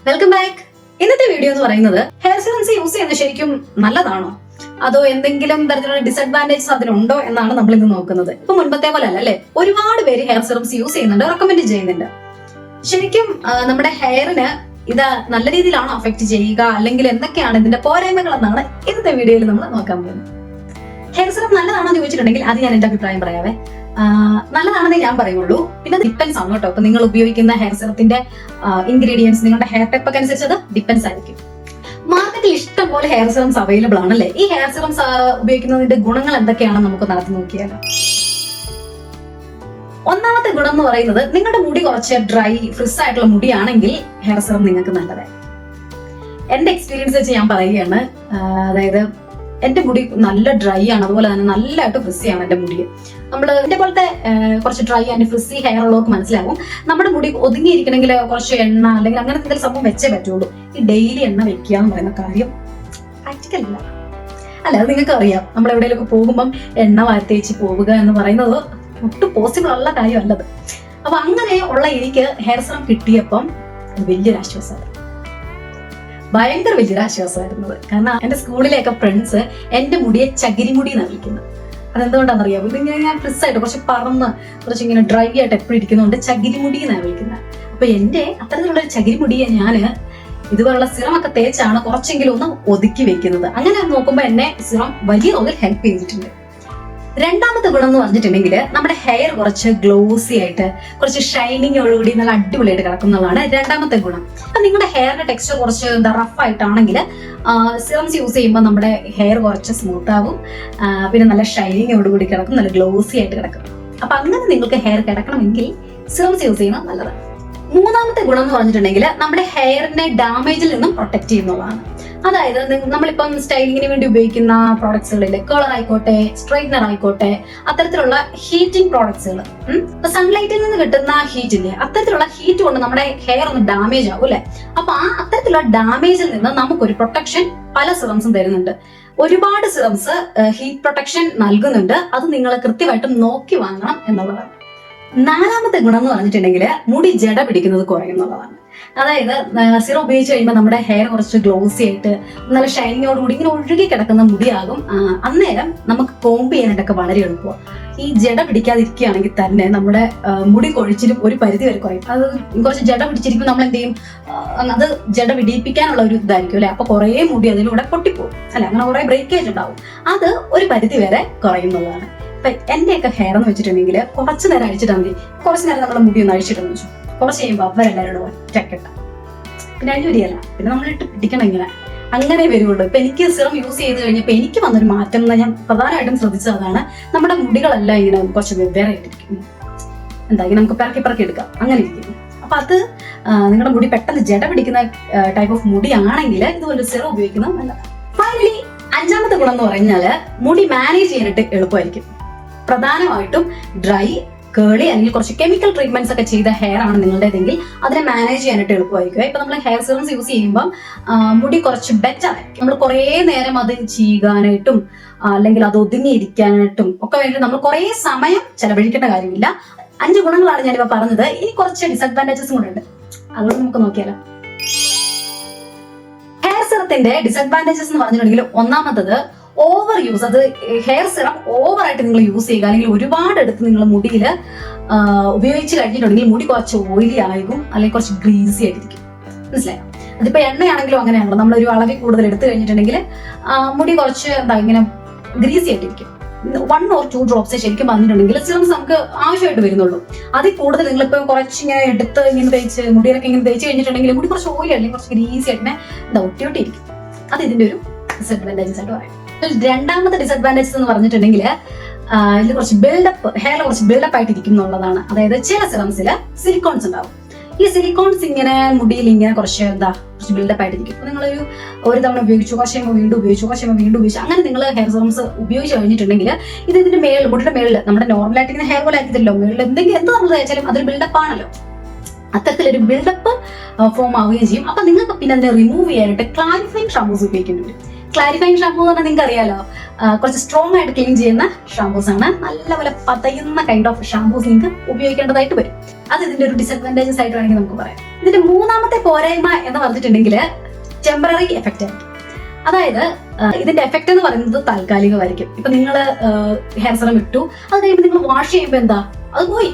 Welcome back. ഇന്നത്തെ video എന്ന് പറയുന്നത് ഹെയർ സിറംസ് യൂസ് ചെയ്യുന്നത് ശരിക്കും നല്ലതാണോ, അതോ എന്തെങ്കിലും തരത്തിലുള്ള ഡിസഡ്വാൻറ്റേജസ് അതിനുണ്ടോ എന്നാണ് നമ്മൾ ഇന്ന് നോക്കുന്നത്. ഇപ്പൊ മുൻപത്തെ പോലെ അല്ല അല്ലെ, ഒരുപാട് പേര് ഹെയർ സിറംസ് യൂസ് ചെയ്യുന്നുണ്ട്, റെക്കമെൻഡ് ചെയ്യുന്നുണ്ട്. ശരിക്കും നമ്മുടെ ഹെയറിന് ഇത് നല്ല രീതിയിലാണോ അഫക്ട് ചെയ്യുക, അല്ലെങ്കിൽ എന്തൊക്കെയാണ് ഇതിന്റെ പോരായ്മകൾ എന്നാണ് ഇന്നത്തെ വീഡിയോയിൽ നമ്മൾ നോക്കാൻ പോകുന്നത്. ഹെയർ സിറം നല്ലതാണോ എന്ന് ചോദിച്ചിട്ടുണ്ടെങ്കിൽ അത് ഞാൻ എന്റെ അഭിപ്രായം പറയാവേ, നല്ലതാണെന്നേ ഞാൻ പറയുള്ളൂ. പിന്നെ ഡിപ്പെൻസ് ആണ് കേട്ടോ. ഇപ്പൊ നിങ്ങൾ ഉപയോഗിക്കുന്ന ഹെയർ സിറത്തിന്റെ ഇൻഗ്രീഡിയൻസ് നിങ്ങളുടെ ഹെയർ ടൈപ്പ് ഒക്കെ അനുസരിച്ച് അത് ഡിപ്പെൻസ് ആയിരിക്കും. മാർക്കറ്റിൽ ഇഷ്ടം പോലെ ഹെയർ സിറംസ് അവൈലബിൾ ആണല്ലേ. ഈ ഹെയർ സിറംസ് ഉപയോഗിക്കുന്നതിന്റെ ഗുണങ്ങൾ എന്തൊക്കെയാണെന്ന് നമുക്ക് നടത്തി നോക്കിയാലോ. ഒന്നാമത്തെ ഗുണം എന്ന് പറയുന്നത്, നിങ്ങളുടെ മുടി കുറച്ച് ഡ്രൈ ഫ്രിസ് ആയിട്ടുള്ള മുടിയാണെങ്കിൽ ഹെയർ സിറം നിങ്ങൾക്ക് നല്ലതായി. എന്റെ എക്സ്പീരിയൻസ് വെച്ച് ഞാൻ പറയുകയാണ്. അതായത് എന്റെ മുടി നല്ല ഡ്രൈ ആണ്, അതുപോലെ തന്നെ നല്ലതായിട്ട് ഫ്രിസ്സിയാണ് എന്റെ മുടി. എന്റെ പോലത്തെ കുറച്ച് ഡ്രൈ ആൻഡ് ഫ്രിസ്സി ഹെയർ ഉള്ളവർക്ക് മനസ്സിലാവും, നമ്മുടെ മുടി ഒതുങ്ങിയിരിക്കണമെങ്കിൽ കുറച്ച് എണ്ണ അല്ലെങ്കിൽ അങ്ങനത്തെ എന്തെങ്കിലും സംഭവം വെച്ചേ പറ്റുള്ളൂ. ഈ ഡെയിലി എണ്ണ വെക്കുക എന്ന് പറയുന്ന കാര്യം പ്രാക്ടിക്കൽ അല്ല. അല്ല, അത് നിങ്ങൾക്ക് അറിയാം. നമ്മൾ എവിടെയെങ്കിലും പോകുമ്പം എണ്ണ വാരത്തേച്ച് പോവുക എന്ന് പറയുന്നത് ഒട്ടും പോസിബിൾ ഉള്ള കാര്യമല്ലത്. അപ്പൊ അങ്ങനെ ഉള്ള എനിക്ക് ഹെയർ സിറം കിട്ടിയപ്പം വലിയൊരു ആശ്വാസമാണ്, ഭയങ്കര വലിയൊരു ആശ്വാസമായിരുന്നത്. കാരണം എന്റെ സ്കൂളിലെയൊക്കെ ഫ്രണ്ട്സ് എന്റെ മുടിയെ ചകിരിമുടി എന്നാണ് വിളിക്കുന്നത്. അതെന്തുകൊണ്ടാണെന്നറിയാമോ? ഇതിങ്ങനെ ഞാൻ ഫ്രിസ്സായിട്ട് കുറച്ച് പറന്ന് കുറച്ച് ഇങ്ങനെ ഡ്രൈ ആയിട്ട് എപ്പോഴും ഇരിക്കുന്നതുകൊണ്ട് ചകിരിമുടി എന്നാണ് വിളിക്കുന്നത്. അപ്പൊ എന്റെ അത്തരത്തിലുള്ള ഒരു ചകിരിമുടിയെ ഞാന് ഇതുപോലുള്ള സിറം ഒക്കെ തേച്ചാണ് കുറച്ചെങ്കിലും ഒന്ന് ഒതുക്കി വെക്കുന്നത്. അങ്ങനെ നോക്കുമ്പോൾ എന്നെ സിറം വലിയ തോതിൽ ഹെൽപ്പ് ചെയ്തിട്ടുണ്ട്. രണ്ടാമത്തെ ഗുണം എന്ന് പറഞ്ഞിട്ടുണ്ടെങ്കിൽ, നമ്മുടെ ഹെയർ കുറച്ച് ഗ്ലോസി ആയിട്ട് കുറച്ച് ഷൈനിങ്ങോടുകൂടി നല്ല അടിപൊളിയായിട്ട് കിടക്കുന്നതാണ് രണ്ടാമത്തെ ഗുണം. അപ്പൊ നിങ്ങളുടെ ഹെയറിന്റെ ടെക്സ്ചർ കുറച്ച് റഫ് ആയിട്ടാണെങ്കിൽ സിറംസ് യൂസ് ചെയ്യുമ്പോൾ നമ്മുടെ ഹെയർ കുറച്ച് സ്മൂത്ത് ആവും, പിന്നെ നല്ല ഷൈനിങ്ങോടുകൂടി കിടക്കും, നല്ല ഗ്ലോസി ആയിട്ട് കിടക്കും. അപ്പൊ അങ്ങനെ നിങ്ങൾക്ക് ഹെയർ കിടക്കണമെങ്കിൽ സിറംസ് യൂസ് ചെയ്യുന്നത് നല്ലതാണ്. മൂന്നാമത്തെ ഗുണം എന്ന് പറഞ്ഞിട്ടുണ്ടെങ്കിൽ, നമ്മുടെ ഹെയറിനെ ഡാമേജിൽ നിന്നും പ്രൊട്ടക്ട് ചെയ്യുന്നതാണ്. അതായത് നമ്മളിപ്പം സ്റ്റൈലിങ്ങിന് വേണ്ടി ഉപയോഗിക്കുന്ന പ്രോഡക്ട്സുകളിൽ കളർ ആയിക്കോട്ടെ, സ്ട്രൈറ്റ്നർ ആയിക്കോട്ടെ, അത്തരത്തിലുള്ള ഹീറ്റിംഗ് പ്രോഡക്ട്സുകൾ, സൺലൈറ്റിൽ നിന്ന് കിട്ടുന്ന ഹീറ്റില്ലേ, അത്തരത്തിലുള്ള ഹീറ്റ് കൊണ്ട് നമ്മുടെ ഹെയർ ഒന്ന് ഡാമേജ് ആവും അല്ലെ. അപ്പൊ അത്തരത്തിലുള്ള ഡാമേജിൽ നിന്ന് നമുക്കൊരു പ്രൊട്ടക്ഷൻ പല സിറംസും തരുന്നുണ്ട്. ഒരുപാട് സിറംസ് ഹീറ്റ് പ്രൊട്ടക്ഷൻ നൽകുന്നുണ്ട്. അത് നിങ്ങൾ കൃത്യമായിട്ടും നോക്കി വാങ്ങണം എന്നുള്ളതാണ്. നാലാമത്തെ ഗുണം എന്ന് പറഞ്ഞിട്ടുണ്ടെങ്കിൽ, മുടി ജട പിടിക്കുന്നത് കുറയുന്നുള്ളതാണ്. അതായത് സിറം ഉപയോഗിച്ച് കഴിയുമ്പോൾ നമ്മുടെ ഹെയർ കുറച്ച് ഗ്ലോസി ആയിട്ട് നല്ല ഷൈനിങ്ങോടുകൂടി ഇങ്ങനെ ഒഴുകി കിടക്കുന്ന മുടിയാകും. അന്നേരം നമുക്ക് കോംബ് ചെയ്യാനായിട്ടൊക്കെ വളരെ എളുപ്പമാണ്. ഈ ജട പിടിക്കാതിരിക്കുകയാണെങ്കിൽ തന്നെ നമ്മുടെ മുടി കൊഴിച്ചിലും ഒരു പരിധി വരെ കുറയും. അത് കുറച്ച് ജട പിടിച്ചിരിക്കും, നമ്മൾ എന്ത് ചെയ്യും, അത് ജട പിടിപ്പിക്കാനുള്ള ഒരു ഇതായിരിക്കും അല്ലെ. അപ്പൊ കുറേ മുടി അതിലൂടെ പൊട്ടിപ്പോകും അല്ലെ, അങ്ങനെ കുറെ ബ്രേക്കേജ് ഉണ്ടാവും. അത് ഒരു പരിധി വരെ കുറയുന്നതാണ്. ഇപ്പൊ എന്റെയൊക്കെ ഹെയർ എന്ന് വെച്ചിട്ടുണ്ടെങ്കിൽ കുറച്ചു നേരം അഴിച്ചിട്ടാൽ മതി. കുറച്ചു നേരം നമ്മുടെ മുടി ഒന്ന് അഴിച്ചിട്ടെന്ന് വെച്ചു, കുറച്ച് കഴിയുമ്പോൾ അവരെല്ലാവരോടും ഒറ്റക്കെട്ട, പിന്നെ അഴിവരിയല്ല, പിന്നെ നമ്മളിട്ട് പിടിക്കണം ഇങ്ങനെ, അങ്ങനെ വരുള്ളൂ. ഇപ്പൊ എനിക്ക് സിറം യൂസ് ചെയ്ത് കഴിഞ്ഞപ്പോൾ എനിക്ക് വന്നൊരു മാറ്റം എന്ന് ഞാൻ പ്രധാനമായിട്ടും ശ്രദ്ധിച്ചതാണ്, നമ്മുടെ മുടികളെല്ലാം ഇങ്ങനെ കുറച്ച് വെവ്വേറെ ആയിട്ടിരിക്കും. എന്താ ഇങ്ങനെ നമുക്ക് പിറക്കി എടുക്കാം, അങ്ങനെ ഇരിക്കും. അപ്പൊ അത് നിങ്ങളുടെ മുടി പെട്ടെന്ന് ജട പിടിക്കുന്ന ടൈപ്പ് ഓഫ് മുടി ആണെങ്കിൽ ഇതുപോലെ സിറം ഉപയോഗിക്കുന്നത് നല്ലതാണ്. ഫൈനലി അഞ്ചാമത്തെ ഗുണം എന്ന് പറഞ്ഞാല്, മുടി മാനേജ് ചെയ്യാനായിട്ട് എളുപ്പമായിരിക്കും. പ്രധാനമായിട്ടും ഡ്രൈ, കേളി അല്ലെങ്കിൽ കുറച്ച് കെമിക്കൽ ട്രീറ്റ്മെന്റ്സ് ഒക്കെ ചെയ്ത ഹെയർ ആണ് നിങ്ങളുടേതെങ്കിൽ അതിനെ മാനേജ് ചെയ്യാനായിട്ട് എളുപ്പമായിരിക്കും. ഇപ്പൊ നമ്മൾ ഹെയർ സിറംസ് യൂസ് ചെയ്യുമ്പോൾ മുടി കുറച്ച് ബെറ്റർ ആയിരിക്കും. നമ്മൾ കുറേ നേരം അത് ചെയ്യാനായിട്ടും അല്ലെങ്കിൽ അത് ഒതുങ്ങിയിരിക്കാനായിട്ടും ഒക്കെ വേണ്ടി നമ്മൾ കുറേ സമയം ചെലവഴിക്കേണ്ട കാര്യമില്ല. 5 ഗുണങ്ങളാണ് ഞാനിപ്പോ പറഞ്ഞത്. ഇനി കുറച്ച് ഡിസഡ്വാൻറ്റേജസും കൂടെ ഉണ്ട്, അതുകൊണ്ട് നമുക്ക് നോക്കിയാലോ. ഹെയർ സിറത്തിന്റെ ഡിസഡ്വാൻറ്റേജസ് എന്ന് പറഞ്ഞിട്ടുണ്ടെങ്കിൽ, ഒന്നാമത്തത് ഓവർ യൂസ്. അത് ഹെയർ സിറം ഓവറായിട്ട് നിങ്ങൾ യൂസ് ചെയ്യുക, അല്ലെങ്കിൽ ഒരുപാട് എടുത്ത് നിങ്ങൾ മുടിയിൽ ഉപയോഗിച്ച് കഴിഞ്ഞിട്ടുണ്ടെങ്കിൽ മുടി കുറച്ച് ഓയിലി ആയിരിക്കും, അല്ലെങ്കിൽ കുറച്ച് ഗ്രീസി ആയിട്ടിരിക്കും. മനസ്സിലായോ? അതിപ്പോ എണ്ണയാണെങ്കിലും അങ്ങനെയാണല്ലോ, നമ്മളൊരു അളവിൽ കൂടുതൽ എടുത്തു കഴിഞ്ഞിട്ടുണ്ടെങ്കിൽ മുടി കുറച്ച് എന്താ ഇങ്ങനെ ഗ്രീസി ആയിട്ടിരിക്കും. 1 or 2 ഡ്രോപ്സ് ശരിക്കും പറഞ്ഞിട്ടുണ്ടെങ്കിൽ സിറംസ് നമുക്ക് ആവശ്യമായിട്ട് വരുന്നുള്ളൂ. അതിൽ കൂടുതൽ നിങ്ങളിപ്പോ കുറച്ച് ഇങ്ങനെ എടുത്ത് ഇങ്ങനെ തേച്ച് മുടിയിലൊക്കെ ഇങ്ങനെ തേച്ച് കഴിഞ്ഞിട്ടുണ്ടെങ്കിൽ മുടി കുറച്ച് ഓയിലി അല്ലെങ്കിൽ കുറച്ച് ഗ്രീസി ആയിട്ട് എന്താ ഒട്ടിയൊട്ടിയിരിക്കും. അത് ഇതിന്റെ ഒരു ഡിസഡ്വാൻറ്റേജസ് ആയിട്ട് പറയാം. രണ്ടാമത്തെ ഡിസഡ്വാൻറ്റേജസ് എന്ന് പറഞ്ഞിട്ടുണ്ടെങ്കിൽ, ഇതിൽ കുറച്ച് ബിൽഡപ്പ്, ഹെയർ കുറച്ച് ബിൽഡപ്പ് ആയിട്ട് ഇരിക്കും എന്നുള്ളതാണ്. അതായത് ചില സിറംസിൽ സിലിക്കോൺസ് ഉണ്ടാവും. ഈ സിലിക്കോൺസ് ഇങ്ങനെ മുടിയിൽ ഇങ്ങനെ കുറച്ച് കുറച്ച് ബിൽഡപ്പ് ആയിട്ടിരിക്കും. അപ്പൊ നിങ്ങളൊരു തവണ ഉപയോഗിച്ചു, കുറച്ച് കഴിയുമ്പോൾ വീണ്ടും ഉപയോഗിച്ചു, അങ്ങനെ നിങ്ങൾ ഹെയർ സിറംസ് ഉപയോഗിച്ച് കഴിഞ്ഞിട്ടുണ്ടെങ്കിൽ ഇതിന്റെ മേളിൽ, മുടിയുടെ മേളിൽ നമ്മുടെ നോർമലായിട്ട് ഇങ്ങനെ ഹെയർ പോലെ ആക്കിയതല്ലോ, മേളിൽ എന്ത് നമ്മൾ തേച്ചാലും അതൊരു ബിൽഡപ്പ് ആണല്ലോ. അത്തരത്തിലൊരു ബിൽഡപ്പ് ഫോം ആവുകയും ചെയ്യും. അപ്പൊ നിങ്ങൾക്ക് പിന്നെ അതിനെ റിമൂവ് ചെയ്യാനായിട്ട് ക്ലാരിഫൈങ് ഷാമ്പൂസ് ഉപയോഗിക്കേണ്ടി വരും. ക്ലാരിഫൈങ് ഷാമ്പൂ എന്ന് പറഞ്ഞാൽ നിങ്ങൾക്ക് അറിയാലോ, കുറച്ച് സ്ട്രോങ് ആയിട്ട് ക്ലീൻ ചെയ്യുന്ന ഷാമ്പൂസ് ആണ്. നല്ലപോലെ പതയുന്ന കൈൻഡ് ഓഫ് ഷാമ്പൂസ് നിങ്ങൾക്ക് ഉപയോഗിക്കേണ്ടതായിട്ട് വരും. അത് ഇതിന്റെ ഒരു ഡിസഡ്വാൻറ്റേജസ് ആയിട്ട് വേണമെങ്കിൽ നമുക്ക് പറയാം. ഇതിന്റെ മൂന്നാമത്തെ പോരായ്മ എന്ന് പറഞ്ഞിട്ടുണ്ടെങ്കിൽ ടെമ്പററി എഫക്റ്റ് ആയിരിക്കും. അതായത് ഇതിന്റെ എഫക്റ്റ് എന്ന് പറയുന്നത് താൽക്കാലികമായിരിക്കും. ഇപ്പൊ നിങ്ങൾ ഹെയർ സെറം ഇട്ടു, അത് കഴിയുമ്പോൾ നിങ്ങൾ വാഷ് ചെയ്യുമ്പോൾ എന്താ, അത് പോയി,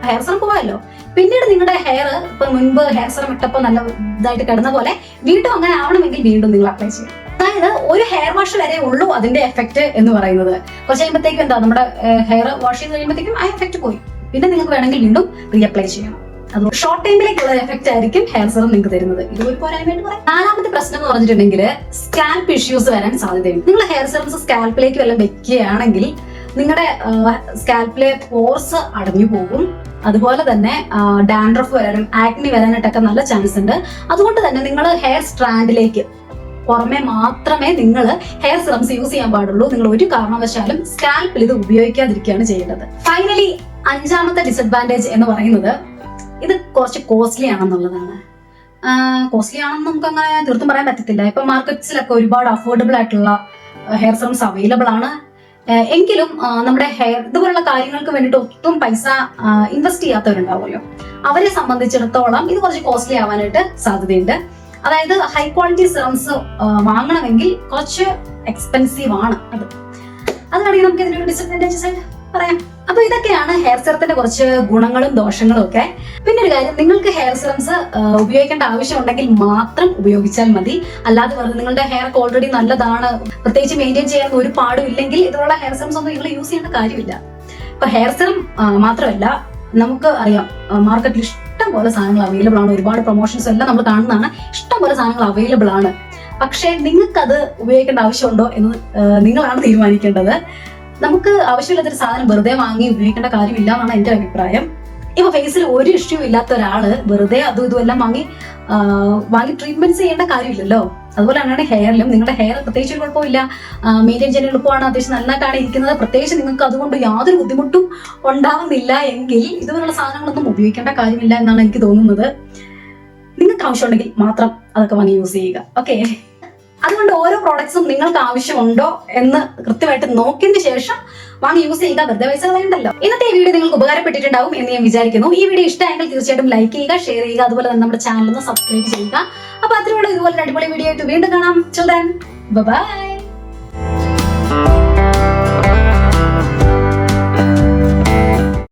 ഹെയർ സെറം പോയല്ലോ. പിന്നീട് നിങ്ങളുടെ ഹെയർ ഇപ്പൊ മുൻപ് ഹെയർ സെറം ഇട്ടപ്പോൾ നല്ല ഇതായിട്ട് കിടന്ന പോലെ വീണ്ടും അങ്ങനെ ആവണമെങ്കിൽ വീണ്ടും നിങ്ങൾ അപ്ലൈ ചെയ്യണം. അതായത് ഒരു ഹെയർ വാഷ് വരെ ഉള്ളൂ അതിന്റെ എഫക്റ്റ് എന്ന് പറയുന്നത്. കുറച്ച് കഴിയുമ്പോഴത്തേക്കും എന്താ, നമ്മുടെ ഹെയർ വാഷ് ചെയ്ത് കഴിയുമ്പോഴത്തേക്കും ആ എഫക്റ്റ് പോയി. പിന്നെ നിങ്ങൾക്ക് വേണമെങ്കിൽ വീണ്ടും റീഅപ്ലൈ ചെയ്യണം. അത് ഷോർട്ട് ടൈമിലേക്കുള്ള എഫക്റ്റ് ആയിരിക്കും ഹെയർ സെറം നിങ്ങൾക്ക് തരുന്നത്. ഇത് ഒരു പോരായ്മയായിട്ട് പറയാം. നാലാമത്തെ പ്രശ്നം എന്ന് പറഞ്ഞിട്ടുണ്ടെങ്കിൽ സ്കാൽപ്പ് ഇഷ്യൂസ് വരാൻ സാധ്യതയുണ്ട്. നിങ്ങൾ ഹെയർ സെറംസ് സ്കാൽപ്പിലേക്ക് വല്ലതും വെക്കുകയാണെങ്കിൽ നിങ്ങളുടെ സ്കാൽപ്പിലെ പോർസ് അടഞ്ഞു പോകും. അതുപോലെ തന്നെ ഡാൻഡ്രഫ് വരാനും ആക്നി വരാനായിട്ടൊക്കെ നല്ല ചാൻസ് ഉണ്ട്. അതുകൊണ്ട് തന്നെ നിങ്ങൾ ഹെയർ സ്ട്രാൻഡിലേക്ക് പുറമെ മാത്രമേ നിങ്ങൾ ഹെയർ സെറംസ് യൂസ് ചെയ്യാൻ പാടുള്ളൂ. നിങ്ങൾ ഒരു കാരണവശാലും സ്കാൽപ്പിൽ ഇത് ഉപയോഗിക്കാതിരിക്കുകയാണ് ചെയ്യേണ്ടത്. ഫൈനലി അഞ്ചാമത്തെ ഡിസഡ്വാൻറ്റേജ് എന്ന് പറയുന്നത് ഇത് കുറച്ച് കോസ്റ്റ്ലി ആണെന്നുള്ളതാണ്. കോസ്റ്റ്ലി ആണെന്ന് നമുക്ക് അങ്ങനെ തീർത്തും പറയാൻ പറ്റത്തില്ല. ഇപ്പൊ മാർക്കറ്റ്സിലൊക്കെ ഒരുപാട് അഫോർഡബിൾ ആയിട്ടുള്ള ഹെയർ സെറംസ് അവൈലബിൾ ആണ്. എങ്കിലും നമ്മുടെ ഹെയർ ഇതുപോലുള്ള കാര്യങ്ങൾക്ക് വേണ്ടിയിട്ട് ഒട്ടും പൈസ ഇൻവെസ്റ്റ് ചെയ്യാത്തവരുണ്ടാവുമല്ലോ, അവരെ സംബന്ധിച്ചിടത്തോളം ഇത് കുറച്ച് കോസ്റ്റ്ലി ആവാനായിട്ട് സാധ്യതയുണ്ട്. അതായത് ഹൈ ക്വാളിറ്റി സെറംസ് വാങ്ങണമെങ്കിൽ കുറച്ച് എക്സ്പെൻസീവ് ആണ്. അത് വേണമെങ്കിൽ നമുക്ക് ഇതിന്റെ ഒരു ഡിസഡ്വാൻറ്റേജസ് ആയിട്ട് പറയാം. അപ്പൊ ഇതൊക്കെയാണ് ഹെയർ സെറത്തിന്റെ കുറച്ച് ഗുണങ്ങളും ദോഷങ്ങളും ഒക്കെ. പിന്നെ ഒരു കാര്യം, നിങ്ങൾക്ക് ഹെയർ സെറംസ് ഉപയോഗിക്കേണ്ട ആവശ്യമുണ്ടെങ്കിൽ മാത്രം ഉപയോഗിച്ചാൽ മതി. അല്ലാതെ പറഞ്ഞ് നിങ്ങളുടെ ഹെയർ ഒക്കെ ഓൾറെഡി നല്ലതാണ്, പ്രത്യേകിച്ച് മെയിൻറ്റെയിൻ ചെയ്യാൻ ഒരു പാടും ഇല്ലെങ്കിൽ ഇതുള്ള ഹെയർ സെറംസ് ഒന്നും നിങ്ങൾ യൂസ് ചെയ്യേണ്ട കാര്യമില്ല. ഇപ്പൊ ഹെയർ സെറം മാത്രമല്ല, നമുക്ക് അറിയാം മാർക്കറ്റിൽ ഇഷ്ടം പോലെ സാധനങ്ങൾ അവൈലബിൾ ആണ്. ഒരുപാട് പ്രൊമോഷൻസ് എല്ലാം നമ്മൾ കാണുന്നതാണ്. ഇഷ്ടം പോലെ സാധനങ്ങൾ അവൈലബിൾ ആണ്. പക്ഷെ നിങ്ങൾക്കത് ഉപയോഗിക്കേണ്ട ആവശ്യമുണ്ടോ എന്ന് നിങ്ങളാണ് തീരുമാനിക്കേണ്ടത്. നമുക്ക് ആവശ്യമില്ലാത്തൊരു സാധനം വെറുതെ വാങ്ങി ഉപയോഗിക്കേണ്ട കാര്യമില്ല എന്നാണ് എൻ്റെ അഭിപ്രായം. ഇപ്പൊ ഫേസിൽ ഒരു ഇഷ്യൂ ഇല്ലാത്ത ഒരാള് വെറുതെ അതും ഇതും എല്ലാം വാങ്ങി ട്രീറ്റ്മെന്റ്സ് ചെയ്യേണ്ട കാര്യമില്ലല്ലോ. അതുപോലെ തന്നെയാണ് ഹെയറിലും. നിങ്ങളുടെ ഹെയർ പ്രത്യേകിച്ച് ഒരു കുഴപ്പമില്ല, മെയിൻറ്റെയിൻ ചെയ്യാൻ എളുപ്പമാണ്, അത്യാവശ്യം നന്നായിട്ടാണ് ഇരിക്കുന്നത്, പ്രത്യേകിച്ച് നിങ്ങൾക്ക് അതുകൊണ്ട് യാതൊരു ബുദ്ധിമുട്ടും ഉണ്ടാവുന്നില്ല എങ്കിൽ ഇതുപോലുള്ള സാധനങ്ങളൊന്നും ഉപയോഗിക്കേണ്ട കാര്യമില്ല എന്നാണ് എനിക്ക് തോന്നുന്നത്. നിങ്ങൾക്ക് ആവശ്യമുണ്ടെങ്കിൽ മാത്രം അതൊക്കെ വാങ്ങി യൂസ് ചെയ്യുക. ഓക്കെ, അതുകൊണ്ട് ഓരോ പ്രോഡക്ട്സും നിങ്ങൾക്ക് ആവശ്യമുണ്ടോ എന്ന് കൃത്യമായിട്ട് നോക്കിയതിന് ശേഷം വാങ്ങി യൂസ് ചെയ്യുക. വെറുതെ പൈസ കളയണ്ടല്ലോ. ഇന്നത്തെ ഈ വീഡിയോ നിങ്ങൾക്ക് ഉപകാരപ്പെട്ടിട്ടുണ്ടാവും എന്ന് ഞാൻ വിചാരിക്കുന്നു. ഈ വീഡിയോ ഇഷ്ടമായെങ്കിൽ തീർച്ചയായിട്ടും ലൈക്ക് ചെയ്യുക, ഷെയർ ചെയ്യുക, അതുപോലെ തന്നെ നമ്മുടെ ചാനൽ ഒന്ന് സബ്സ്ക്രൈബ് ചെയ്യുക. അപ്പൊ അത്രയുള്ള ഇതുപോലെ അടിപൊളി വീഡിയോ ആയിട്ട് വീണ്ടും കാണാം. Till then, bye bye.